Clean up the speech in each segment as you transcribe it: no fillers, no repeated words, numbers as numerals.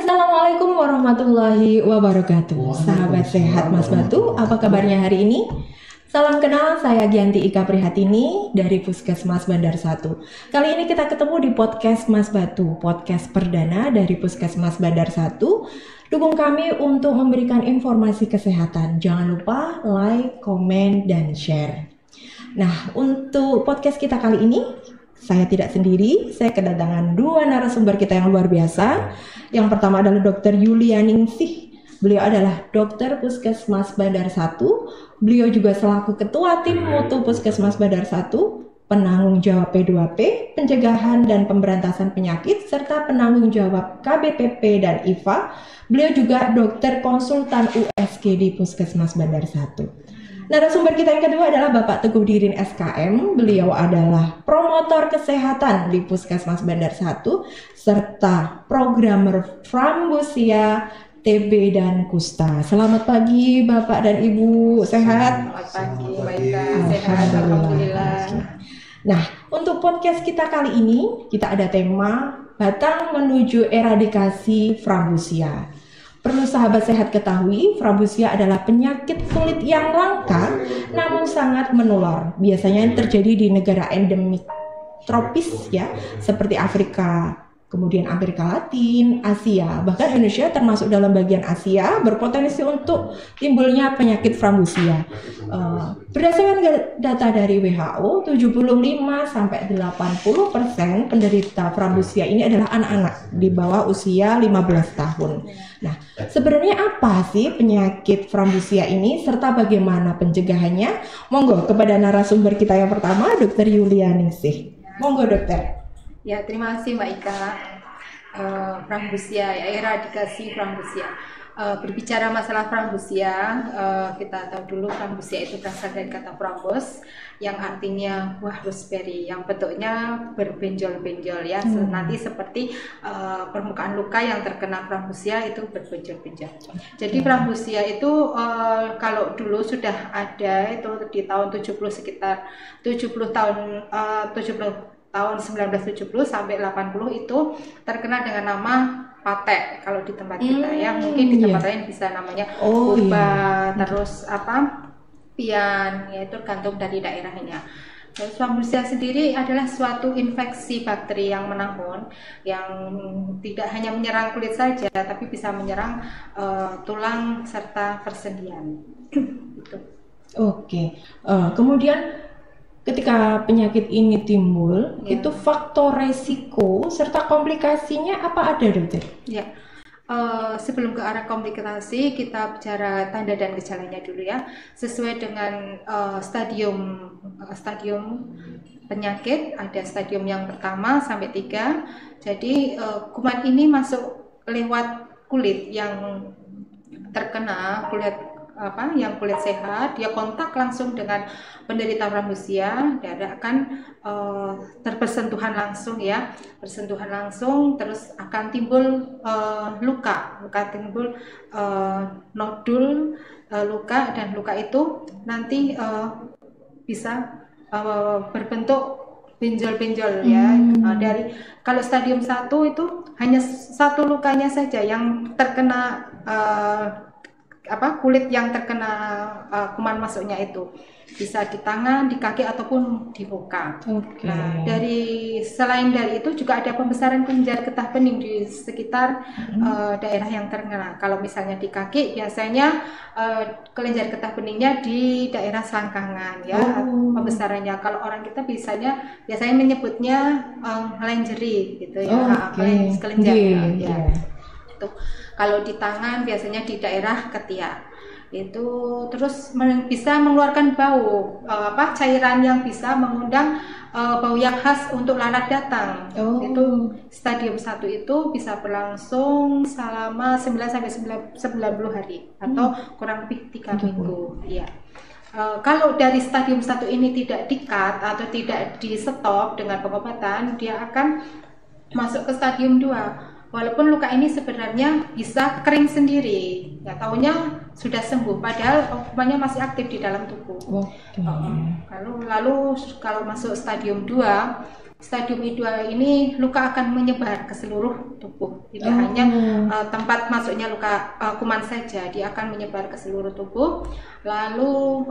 Assalamualaikum warahmatullahi wabarakatuh. Sahabat sehat Mas Batu, apa kabarnya hari ini? Salam kenal, saya Gianti Ika Prihatini dari Puskesmas Bandar 1. Kali ini kita ketemu di podcast Mas Batu, podcast perdana dari Puskesmas Bandar 1. Dukung kami untuk memberikan informasi kesehatan. Jangan lupa like, komen, dan share. Nah, untuk podcast kita kali ini, saya tidak sendiri, saya kedatangan dua narasumber kita yang luar biasa. Yang pertama adalah Dr. Yulianingsih. Beliau adalah dokter Puskesmas Bandar 1. Beliau juga selaku Ketua Tim Mutu Puskesmas Bandar 1, penanggung jawab P2P, pencegahan dan pemberantasan penyakit, serta penanggung jawab KBPP dan IFA. Beliau juga dokter konsultan USG di Puskesmas Bandar 1. Narasumber kita yang kedua adalah Bapak Teguh Dirin SKM. Beliau adalah promotor kesehatan di Puskesmas Bandar 1 serta programmer Frambusia, TB dan Kusta. Selamat pagi Bapak dan Ibu, sehat? Selamat pagi, baik, sehat, alhamdulillah. Nah, untuk podcast kita kali ini kita ada tema Batang menuju eradikasi Frambusia. Perlu sahabat sehat ketahui, Frambusia adalah penyakit kulit yang langka namun sangat menular. Biasanya terjadi di negara endemik tropis ya, seperti Afrika, kemudian Amerika Latin, Asia, bahkan Indonesia termasuk dalam bagian Asia berpotensi untuk timbulnya penyakit Frambusia. Berdasarkan data dari WHO, 75-80% penderita Frambusia ini adalah anak-anak di bawah usia 15 tahun. Nah, sebenarnya apa sih penyakit Frambusia ini serta bagaimana pencegahannya? Monggo kepada narasumber kita yang pertama, Dr. Yulianingsih. Monggo dokter. Ya, terima kasih Mbak Ika. Frambusia, ya, eradikasi Frambusia. Berbicara masalah Frambusia, kita tahu dulu Frambusia itu berasal dari kata frambos yang artinya buah raspberry yang bentuknya berbenjol-benjol ya. Nanti seperti permukaan luka yang terkena Frambusia itu berbenjol-benjol. Jadi Frambusia itu kalau dulu sudah ada itu di tahun 70 sekitar 70 tahun 1970 sampai 80 itu terkenal dengan nama patek kalau di tempat kita ya, mungkin di tempat lain bisa namanya uba, terus apa pian, ya itu tergantung dari daerahnya. Terus Frambusia sendiri adalah suatu infeksi bakteri yang menahun yang tidak hanya menyerang kulit saja tapi bisa menyerang tulang serta persendian. Gitu. Oke. Kemudian ketika penyakit ini timbul, itu faktor resiko serta komplikasinya apa ada, dokter? Ya, sebelum ke arah komplikasi, kita bicara tanda dan gejalanya dulu ya. Sesuai dengan stadium penyakit, ada stadium yang pertama sampai 3. Jadi kuman ini masuk lewat kulit yang terkena, yang kulit sehat, dia kontak langsung dengan penderita Frambusia, dia akan terbersentuhan langsung ya, bersentuhan langsung, terus akan timbul luka, timbul nodul, luka, dan luka itu nanti bisa berbentuk benjol-benjol ya. Dari kalau stadium 1 itu hanya satu lukanya saja yang terkena kulit yang terkena kuman masuknya itu bisa di tangan, di kaki ataupun di muka. Nah, selain dari itu juga ada pembesaran kelenjar getah bening di sekitar daerah yang terkena. Kalau misalnya di kaki biasanya kelenjar getah beningnya di daerah selangkangan ya, pembesarannya. Kalau orang kita biasanya menyebutnya lenjeri gitu ya, kelenjar ya. Itu. Kalau di tangan biasanya di daerah ketiak itu, terus bisa mengeluarkan bau cairan yang bisa mengundang bau yang khas untuk lalat datang. Itu stadium 1 itu bisa berlangsung selama 9-90 hari atau kurang lebih 3 minggu ya. Kalau dari stadium 1 ini tidak di-cut atau tidak di-stop dengan pengobatan, dia akan masuk ke stadium 2. walaupun luka ini sebenarnya bisa kering sendiri, nggak taunya sudah sembuh, padahal kumannya masih aktif di dalam tubuh. Lalu kalau masuk stadium 2, stadium 2 ini luka akan menyebar ke seluruh tubuh, tidak hanya tempat masuknya luka kuman saja, dia akan menyebar ke seluruh tubuh. Lalu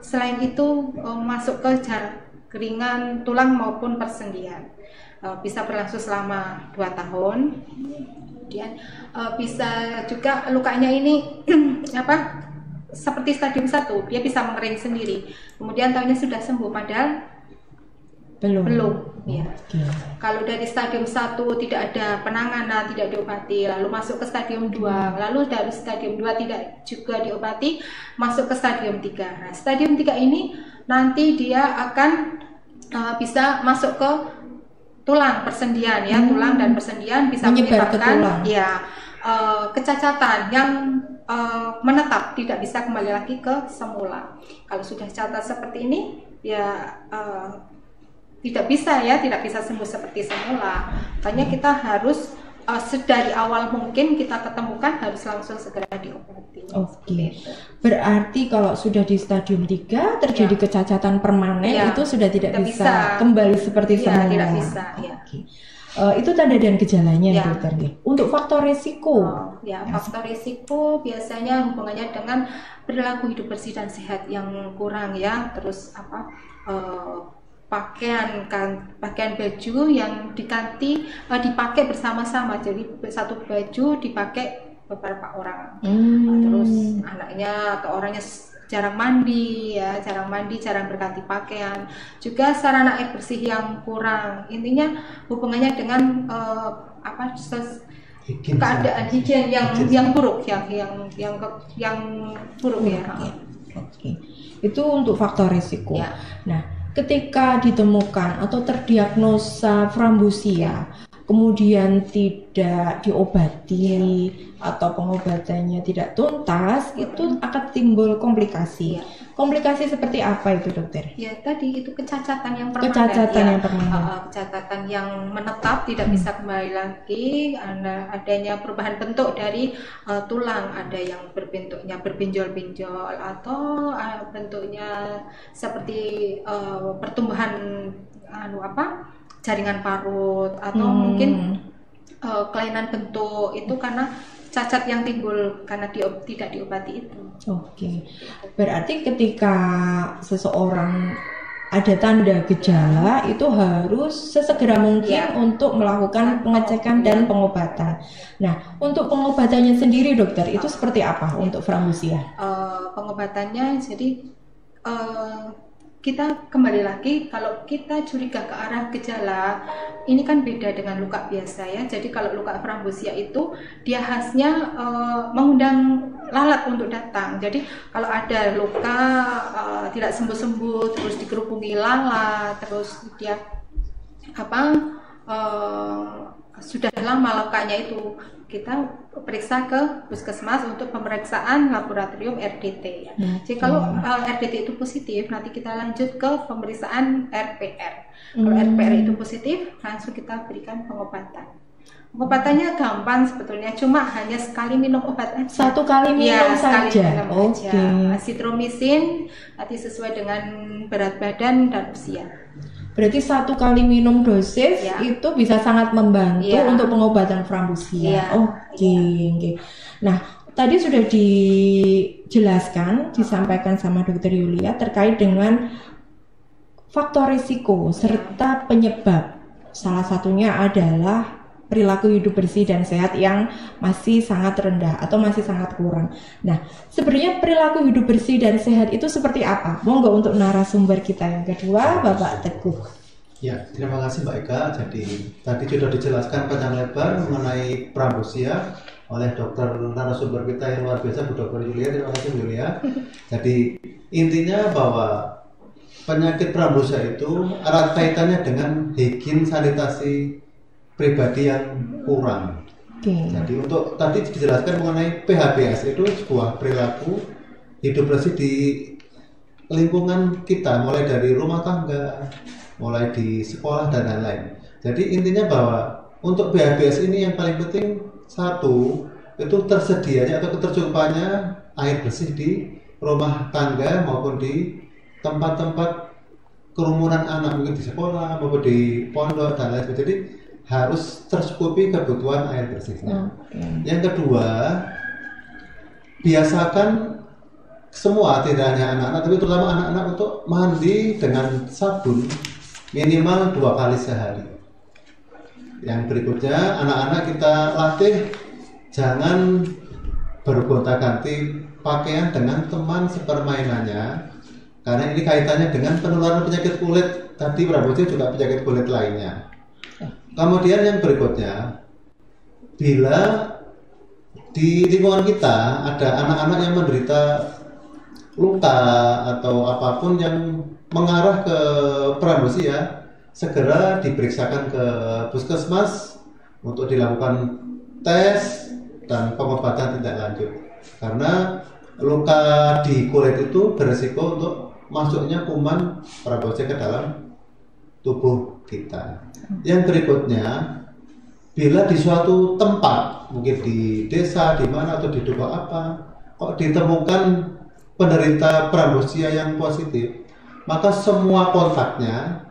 selain itu masuk ke jaringan tulang maupun persendian, bisa berlangsung selama 2 tahun. Kemudian bisa juga lukanya ini seperti stadium 1, dia bisa mengering sendiri, kemudian tahunya sudah sembuh, padahal belum. Ya. Kalau dari stadium 1 tidak ada penanganan, tidak diobati, lalu masuk ke stadium 2, lalu dari stadium 2 tidak juga diobati, masuk ke stadium 3. Nah, stadium 3 ini nanti dia akan bisa masuk ke tulang persendian, ya. Tulang dan persendian bisa menyebabkan kecacatan yang menetap, tidak bisa kembali lagi ke semula. Kalau sudah cacat seperti ini, ya tidak bisa sembuh seperti semula. Makanya kita harus dari awal mungkin kita ketemukan harus langsung segera diobati. Berarti kalau sudah di stadium 3 terjadi kecacatan permanen, itu sudah tidak bisa kembali seperti semula. Tidak bisa. Itu tanda dan gejalanya, dokter. Untuk faktor risiko, faktor risiko biasanya hubungannya dengan perilaku hidup bersih dan sehat yang kurang, ya. Terus pakaian baju yang dipakai bersama-sama, jadi satu baju dipakai beberapa orang. Terus anaknya atau orangnya jarang mandi, jarang berganti pakaian, juga sarana air bersih yang kurang. Intinya hubungannya dengan keadaan higien yang buruk, yang buruk, ya. Itu untuk faktor risiko. Nah, ketika ditemukan atau terdiagnosa frambosia, kemudian tidak diobati atau pengobatannya tidak tuntas, itu akan timbul komplikasi. Komplikasi seperti apa itu, dokter? Ya, tadi itu kecacatan yang permanen. Kecacatan yang menetap, tidak bisa kembali lagi. Adanya perubahan bentuk dari tulang, ada yang berbentuknya berbenjol-benjol atau bentuknya seperti pertumbuhan jaringan parut, atau mungkin kelainan bentuk, itu karena cacat yang timbul karena tidak diobati itu. Berarti ketika seseorang ada tanda gejala, itu harus sesegera mungkin untuk melakukan pengecekan dan pengobatan. Nah, untuk pengobatannya sendiri, dokter, itu seperti apa untuk frambosia? Pengobatannya, jadi kita kembali lagi, kalau kita curiga ke arah gejala, ini kan beda dengan luka biasa, ya. Jadi kalau luka frambosia itu dia khasnya mengundang lalat untuk datang. Jadi kalau ada luka tidak sembuh-sembuh, terus dikerubungi lalat, terus dia sudah lama lukanya itu, kita periksa ke puskesmas untuk pemeriksaan laboratorium RDT. Jadi kalau RDT itu positif, nanti kita lanjut ke pemeriksaan RPR. Kalau RPR itu positif, langsung kita berikan pengobatan. Pengobatannya gampang sebetulnya, cuma hanya sekali minum obat aja. 1 kali minum saja. Azitromisin, nanti sesuai dengan berat badan dan usia. Berarti 1 kali minum dosis itu bisa sangat membantu untuk pengobatan frambosia. Nah, tadi sudah dijelaskan, disampaikan sama Dokter Yulia terkait dengan faktor risiko serta penyebab. Salah satunya adalah perilaku hidup bersih dan sehat yang masih sangat rendah atau masih sangat kurang. Nah, sebenarnya perilaku hidup bersih dan sehat itu seperti apa? Monggo untuk narasumber kita yang kedua, Bapak Teguh. Ya, terima kasih Mbak Eka. Jadi tadi sudah dijelaskan panjang lebar mengenai frambosia oleh dokter narasumber kita yang luar biasa, Bu Dr. Yulia. Terima kasih Bu Yulia. Jadi intinya bahwa penyakit frambosia itu erat kaitannya dengan higien sanitasi pribadi yang kurang. Jadi untuk tadi dijelaskan mengenai PHBS itu sebuah perilaku hidup bersih di lingkungan kita, mulai dari rumah tangga, mulai di sekolah dan lain-lain. Jadi intinya bahwa untuk BHBS ini yang paling penting satu itu tersedianya atau ketercukupannya air bersih di rumah tangga maupun di tempat-tempat kerumunan anak, mungkin di sekolah maupun di pondok dan lain sebagainya. Jadi harus tercukupi kebutuhan air bersihnya. Yang kedua, biasakan semua, tidak hanya anak-anak tapi terutama anak-anak untuk mandi dengan sabun minimal 2 kali sehari. Yang berikutnya, anak-anak kita latih jangan bergonta-ganti pakaian dengan teman sepermainannya, karena ini kaitannya dengan penularan penyakit kulit. Tadi Prabowo juga penyakit kulit lainnya. Kemudian yang berikutnya, bila di lingkungan kita ada anak-anak yang menderita luka atau apapun yang mengarah ke pramusia, segera diperiksakan ke puskesmas untuk dilakukan tes dan pengobatan tindak lanjut. Karena luka di kulit itu beresiko untuk masuknya kuman pramusia ke dalam tubuh kita. Yang berikutnya, bila di suatu tempat, mungkin di desa, di mana atau di dukuh apa, kok ditemukan penderita pramusia yang positif, maka semua kontaknya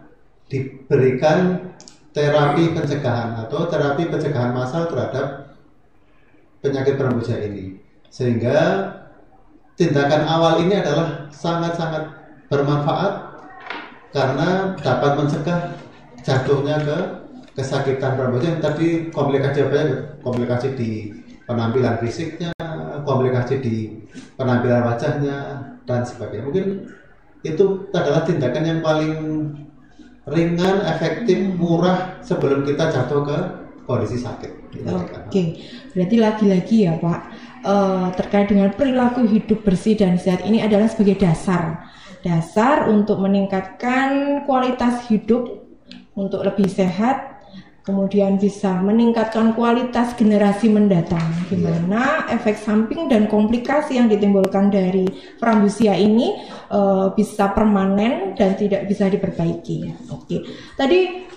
diberikan terapi pencegahan atau terapi pencegahan massal terhadap penyakit pramusia ini. Sehingga tindakan awal ini adalah sangat-sangat bermanfaat karena dapat mencegah jatuhnya ke kesakitan pramusia yang tadi komplikasi di penampilan fisiknya, komplikasi di penampilan wajahnya dan sebagainya. Mungkin itu adalah tindakan yang paling ringan, efektif, murah sebelum kita jatuh ke kondisi sakit. Oke, berarti lagi-lagi ya Pak, terkait dengan perilaku hidup bersih dan sehat ini adalah sebagai dasar untuk meningkatkan kualitas hidup untuk lebih sehat, kemudian bisa meningkatkan kualitas generasi mendatang, di mana efek samping dan komplikasi yang ditimbulkan dari pramusia ini bisa permanen dan tidak bisa diperbaiki. Oke, tadi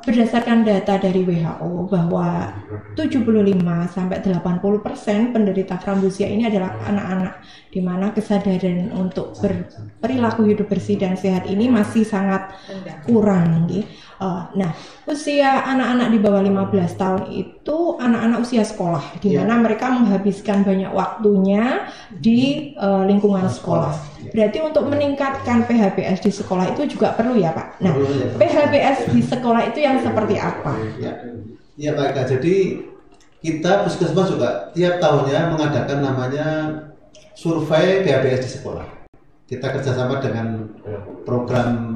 berdasarkan data dari WHO bahwa 75-80% penderita pramusia ini adalah anak-anak, di mana kesadaran untuk berperilaku hidup bersih dan sehat ini masih sangat kurang. Nah, usia anak-anak di bawah 15 tahun itu anak-anak usia sekolah, di mana mereka menghabiskan banyak waktunya di lingkungan sekolah. Berarti untuk meningkatkan PHBS di sekolah itu juga perlu ya Pak? Nah, PHBS di sekolah itu yang seperti apa? Ya Pak Eka, jadi kita puskesmas juga tiap tahunnya mengadakan namanya survei PHBS di sekolah. Kita kerjasama dengan program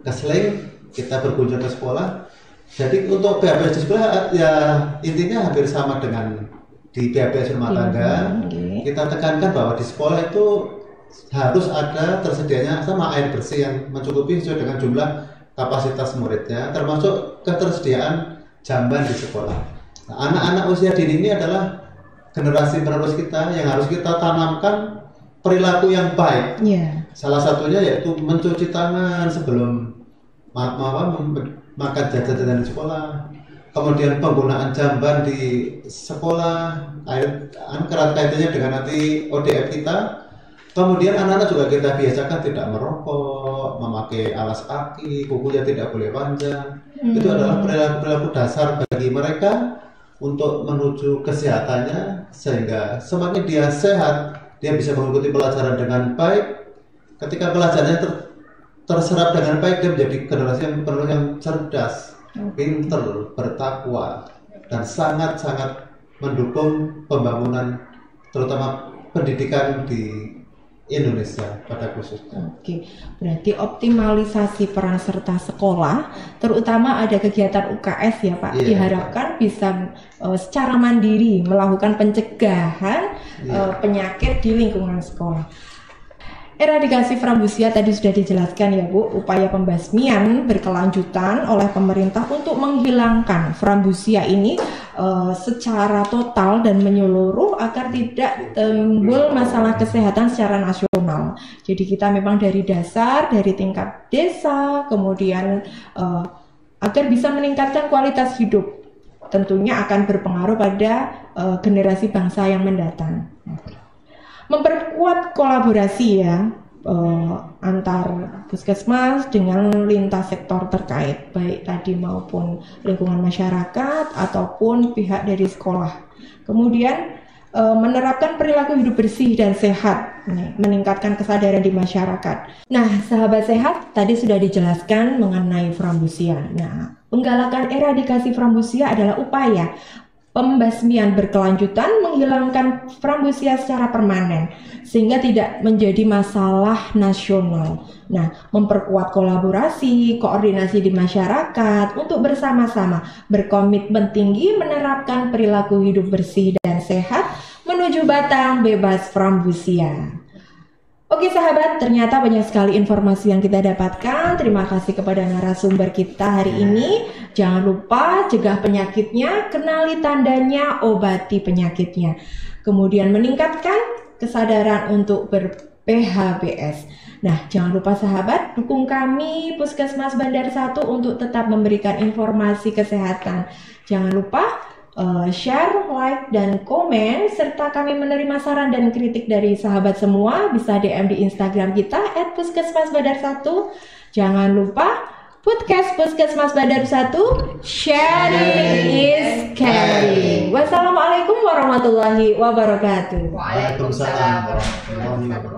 Kesling, kita berkunjung ke sekolah. Jadi untuk PHBS di sekolah ya intinya hampir sama dengan di PHBS rumah tangga. Kita tekankan bahwa di sekolah itu harus ada tersedianya sama air bersih yang mencukupi sesuai dengan jumlah kapasitas muridnya, termasuk ketersediaan jamban di sekolah. Nah, anak-anak usia dini ini adalah generasi penerus kita yang harus kita tanamkan perilaku yang baik. Salah satunya yaitu mencuci tangan sebelum makan jajan-jajan di sekolah, kemudian penggunaan jamban di sekolah, erat kaitannya dengan nanti ODF kita. Kemudian anak-anak juga kita biasakan tidak merokok, memakai alas kaki, kukunya tidak boleh panjang. Itu adalah perilaku dasar bagi mereka untuk menuju kesehatannya, sehingga semakin dia sehat, dia bisa mengikuti pelajaran dengan baik. Ketika pelajarannya terserap dengan baik, dia menjadi generasi yang penuh yang cerdas, pinter, bertakwa, dan sangat-sangat mendukung pembangunan terutama pendidikan di Indonesia pada khususnya. Oke, berarti optimalisasi peran serta sekolah, terutama ada kegiatan UKS ya Pak, diharapkan bisa secara mandiri melakukan pencegahan penyakit di lingkungan sekolah. Eradikasi pramusia tadi sudah dijelaskan ya Bu, upaya pembasmian berkelanjutan oleh pemerintah untuk menghilangkan pramusia ini secara total dan menyeluruh agar tidak timbul masalah kesehatan secara nasional. Jadi kita memang dari dasar, dari tingkat desa, kemudian agar bisa meningkatkan kualitas hidup. Tentunya akan berpengaruh pada generasi bangsa yang mendatang. Memperkuat kolaborasi ya antar puskesmas dengan lintas sektor terkait, baik tadi maupun lingkungan masyarakat ataupun pihak dari sekolah. Kemudian menerapkan perilaku hidup bersih dan sehat, meningkatkan kesadaran di masyarakat. Nah, sahabat sehat, tadi sudah dijelaskan mengenai frambusia. Nah, penggalakan eradikasi frambusia adalah upaya pembasmian berkelanjutan menghilangkan frambusia secara permanen sehingga tidak menjadi masalah nasional. Nah, memperkuat kolaborasi, koordinasi di masyarakat untuk bersama-sama berkomitmen tinggi menerapkan perilaku hidup bersih dan sehat menuju Batang bebas frambusia. Oke sahabat, ternyata banyak sekali informasi yang kita dapatkan. Terima kasih kepada narasumber kita hari ini. Jangan lupa cegah penyakitnya, kenali tandanya, obati penyakitnya. Kemudian meningkatkan kesadaran untuk ber-PHBS. Nah, jangan lupa sahabat, dukung kami Puskesmas Bandar 1 untuk tetap memberikan informasi kesehatan. Jangan lupa share, like, dan komen, serta kami menerima saran dan kritik dari sahabat semua. Bisa DM di Instagram kita @puskesmasbandar1. Jangan lupa podcast Puskesmas Bandar 1, sharing is caring. Wassalamualaikum warahmatullahi wabarakatuh. Waalaikumsalam warahmatullahi wabarakatuh.